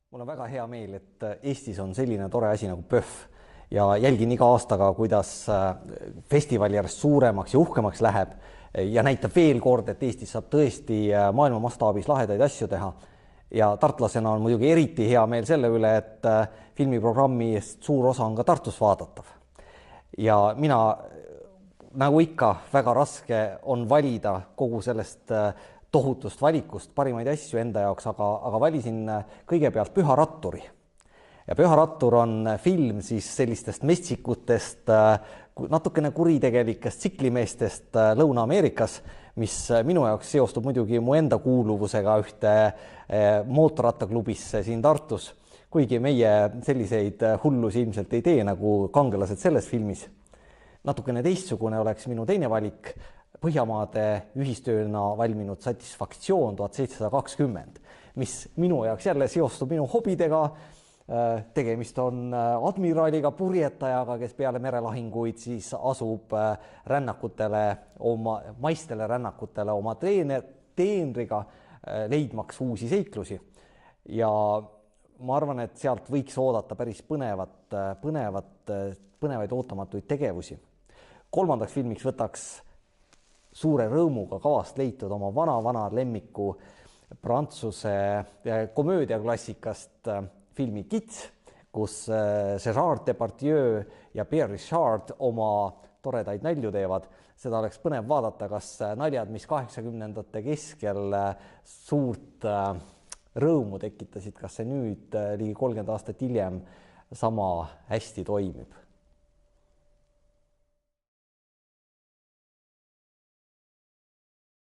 Mul on väga hea meel, et Eestis on selline tore asi nagu PÖFF ja jälgin iga aastaga, kuidas festival järjest suuremaks ja uhkemaks läheb ja näitab veel kord, et Eestis saab tõesti maailma mastaabis lahedaid asju teha. Ja tartlasena on muidugi eriti hea meel selle üle, et filmiprogrammi eest suur osa on ka Tartus vaadatav. Ja mina, nagu ikka, väga raske on valida kogu sellest tohutust valikust parimaid asju enda jaoks, aga valisin kõigepealt Püha ratturi. Ja Püha rattur on film siis sellistest metsikutest, natukene kuritegelikest tsiklimeestest Lõuna-Ameerikas, mis minu jaoks seostub muidugi mu enda kuuluvusega ühte mootorrattaklubisse siin Tartus, kuigi meie selliseid hullusi ilmselt ei tee nagu kangelased selles filmis. Natukene teistsugune oleks minu teine valik, Põhjamaade ühistööna valminud Satisfaktsioon 1720, mis minu jaoks jälle seostub minu hobidega. Tegemist on admiraaliga, purjetajaga, kes peale merelahinguid siis asub maistele rännakutele oma teenriga leidmaks uusi seiklusi. Ja ma arvan, et sealt võiks oodata päris põnevaid ootamatuid tegevusi. Kolmandaks filmiks võtaks suure rõõmuga kavast leitud oma vana lemmiku prantsuse komöödiaklassikast filmi Kits, kus Gérard Depardieu ja Pierre Richard oma toredaid nalju teevad. Seda oleks põnev vaadata, kas naljad, mis 80ndate keskel suurt rõõmu tekitasid, kas see nüüd ligi 30 aastat hiljem sama hästi toimib.